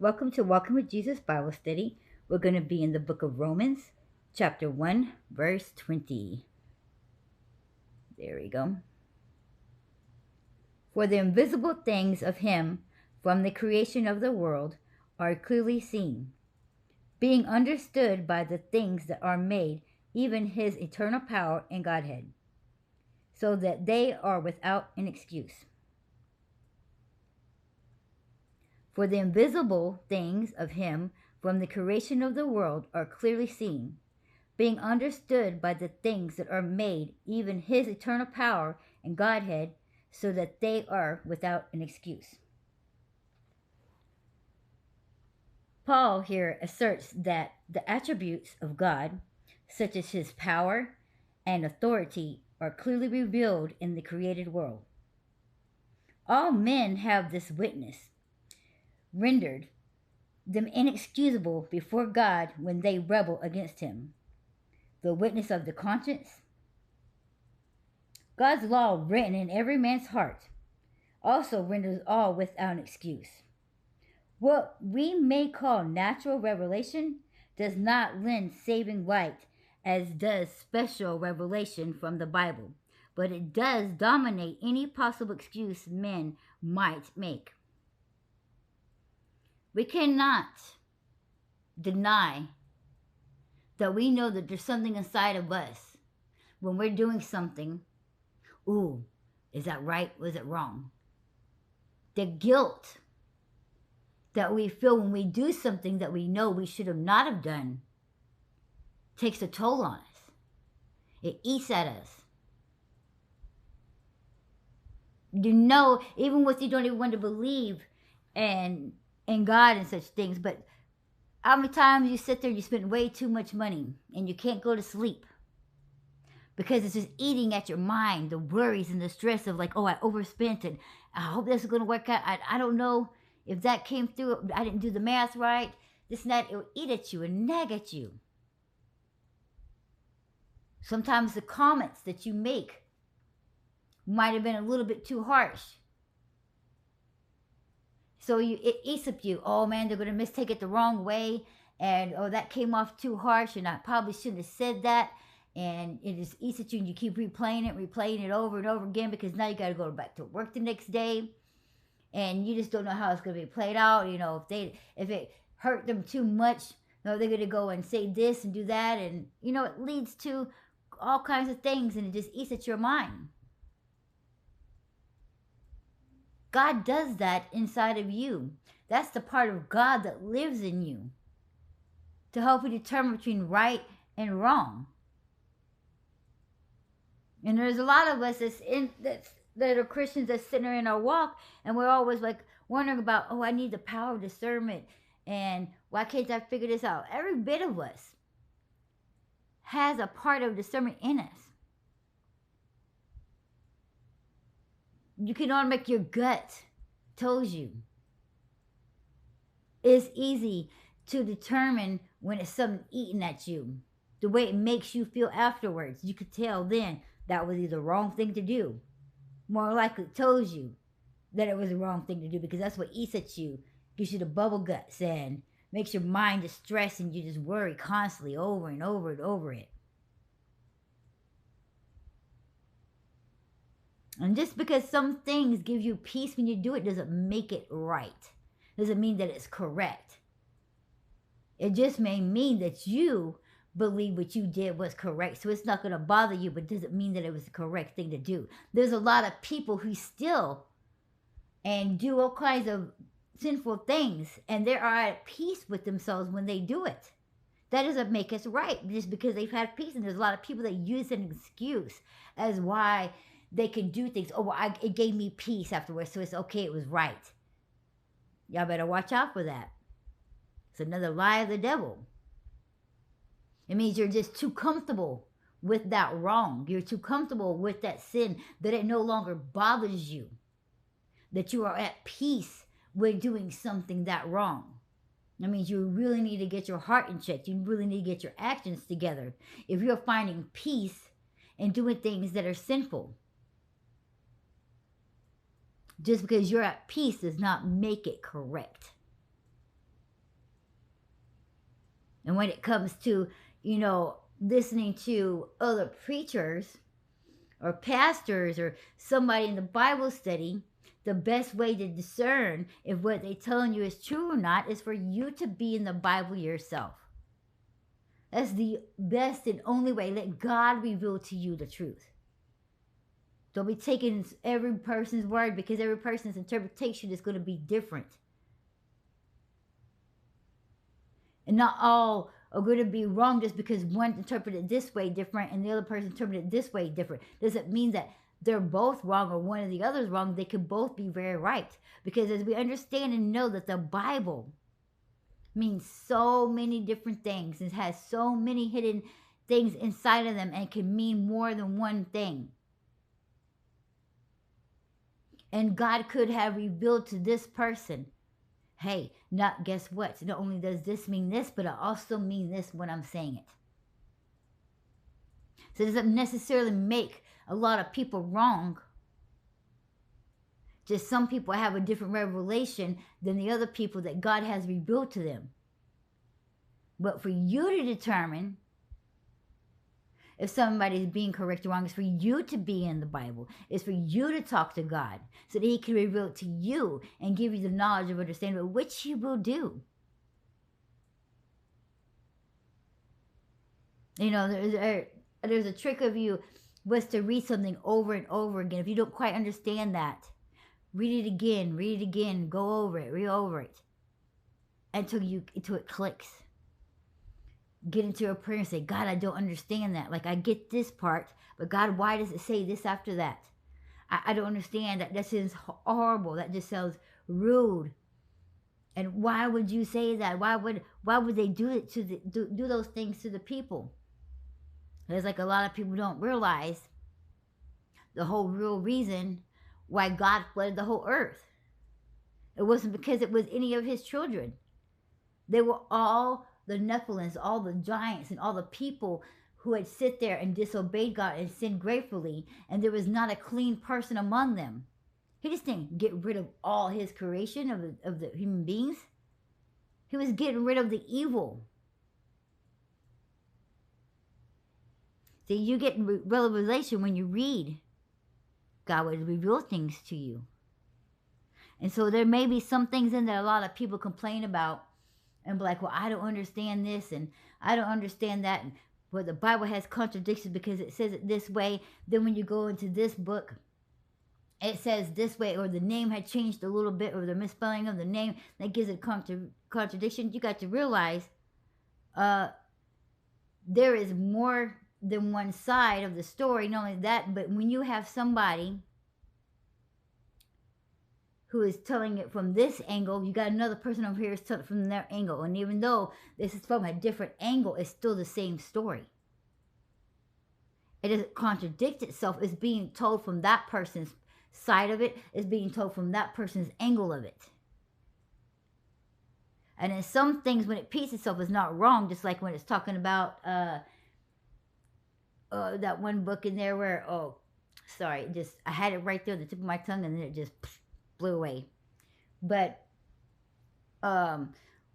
Welcome to Walking with Jesus Bible Study. We're going to be in the book of Romans, chapter 1, verse 20. There we go. For the invisible things of him from the creation of the world are clearly seen, being understood by the things that are made, even his eternal power and Godhead, so that they are without an excuse. For the invisible things of him from the creation of the world are clearly seen, being understood by the things that are made, even his eternal power and Godhead, so that they are without an excuse. Paul here asserts that the attributes of God, such as his power and authority, are clearly revealed in the created world. All men have this witness, rendered them inexcusable before God when they rebel against him. The witness of the conscience. God's law written in every man's heart also renders all without an excuse. What we may call natural revelation does not lend saving light as does special revelation from the Bible, but it does dominate any possible excuse men might make. We cannot deny that we know that there's something inside of us when we're doing something. Ooh, is that right? Was it wrong? The guilt that we feel when we do something that we know we should have not have done takes a toll on us. It eats at us. You know, even if you don't even want to believe in God and such things, but how many times you sit there and you spend way too much money and you can't go to sleep because it's just eating at your mind, the worries and the stress of like, oh, I overspent and I hope this is going to work out. I don't know if that came through. I didn't do the math right. This and that, it will eat at you and nag at you. Sometimes the comments that you make might have been a little bit too harsh. So it eats at you. Oh man, they're going to mistake it the wrong way. And oh, that came off too harsh and I probably shouldn't have said that. And it just eats at you and you keep replaying it over and over again because now you got to go back to work the next day. And you just don't know how it's going to be played out. You know, if it hurt them too much, you know, they're going to go and say this and do that. And, you know, it leads to all kinds of things and it just eats at your mind. God does that inside of you. That's the part of God that lives in you to help you determine between right and wrong. And there's a lot of us that are Christians that's sitting there in our walk, and we're always like wondering about, oh, I need the power of discernment, and why can't I figure this out? Every bit of us has a part of discernment in us. You can automatic your gut tells you. It's easy to determine when it's something eating at you. The way it makes you feel afterwards. You could tell then that was either the wrong thing to do. More likely it tells you that it was the wrong thing to do because that's what eats at you. Gives you the bubble guts and makes your mind just stress and you just worry constantly over and over and over it. And just because some things give you peace when you do it doesn't make it right. Doesn't mean that it's correct. It just may mean that you believe what you did was correct. So it's not going to bother you, but doesn't mean that it was the correct thing to do. There's a lot of people who still and do all kinds of sinful things, and they are at peace with themselves when they do it. That doesn't make us right just because they've had peace. And there's a lot of people that use an excuse as why they can do things. Oh, well, it gave me peace afterwards, so it's okay, it was right. Y'all better watch out for that. It's another lie of the devil. It means you're just too comfortable with that wrong. You're too comfortable with that sin that it no longer bothers you. That you are at peace with doing something that wrong. That means you really need to get your heart in check. You really need to get your actions together. If you're finding peace and doing things that are sinful. Just because you're at peace does not make it correct. And when it comes to, listening to other preachers or pastors or somebody in the Bible study, the best way to discern if what they're telling you is true or not is for you to be in the Bible yourself. That's the best and only way. Let God reveal to you the truth. Don't be taking every person's word, because every person's interpretation is going to be different. And not all are going to be wrong just because one interpreted this way different and the other person interpreted this way different. Doesn't mean that they're both wrong or one of the others wrong. They could both be very right. Because as we understand and know that the Bible means so many different things, it has so many hidden things inside of them, and it can mean more than one thing. And God could have revealed to this person, hey, not guess what? Not only does this mean this, but I also mean this when I'm saying it. So it doesn't necessarily make a lot of people wrong. Just some people have a different revelation than the other people that God has revealed to them. But for you to determine if somebody is being correct or wrong, is for you to be in the Bible. It's for you to talk to God so that He can reveal it to you and give you the knowledge of understanding, which He will do. There's a trick of you was to read something over and over again. If you don't quite understand that, read it again, go over it, read over it until it clicks. Get into a prayer and say, God, I don't understand that. Like, I get this part, but God, why does it say this after that? I don't understand that. That sounds horrible. That just sounds rude. And why would you say that? Why would they do it do those things to the people? There's like a lot of people don't realize the whole real reason why God flooded the whole earth. It wasn't because it was any of His children. They were all the Nephilims, all the giants, and all the people who had sit there and disobeyed God and sinned gratefully, and there was not a clean person among them. He just didn't get rid of all His creation of the human beings. He was getting rid of the evil. See, you get revelation when you read. God would reveal things to you. And so there may be some things in there a lot of people complain about and be like, well, I don't understand this and I don't understand that. And well, the Bible has contradictions because it says it this way. Then when you go into this book, it says this way, or the name had changed a little bit, or the misspelling of the name that gives it contradiction. You got to realize there is more than one side of the story. Not only that, but when you have somebody who is telling it from this angle, you got another person over here who's telling it from their angle. And even though this is from a different angle, it's still the same story. It doesn't contradict itself. It's being told from that person's side of it. It's being told from that person's angle of it. And in some things, when it repeats itself, is not wrong. Just like when it's talking about that one book in there where, I had it right there at the tip of my tongue, and then it just blew away. But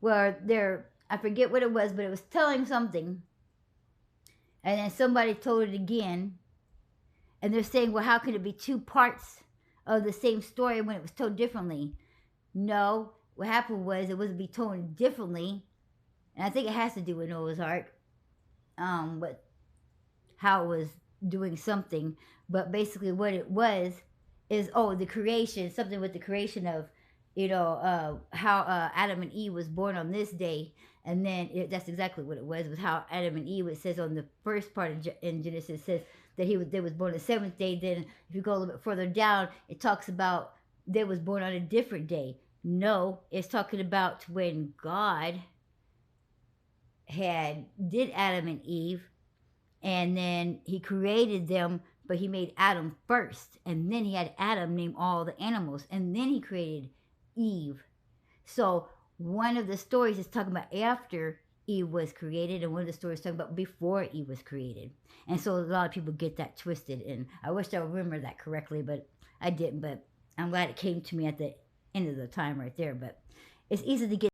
where there, I forget what it was, but it was telling something, and then somebody told it again, and they're saying, well, how could it be two parts of the same story when it was told differently? No, what happened was it was to be told differently, and I think it has to do with Noah's Ark, but how it was doing something. But basically what it was is, the creation, something with the creation of, how Adam and Eve was born on this day. And then that's exactly what it was how Adam and Eve, it says on the first part in Genesis, it says that they was born on the seventh day. Then if you go a little bit further down, it talks about they was born on a different day. No, it's talking about when God did Adam and Eve, and then He created them, but He made Adam first, and then He had Adam name all the animals, and then He created Eve. So one of the stories is talking about after Eve was created, and one of the stories is talking about before Eve was created. And so a lot of people get that twisted, and I wish I would remember that correctly, but I didn't. But I'm glad it came to me at the end of the time right there. But it's easy to get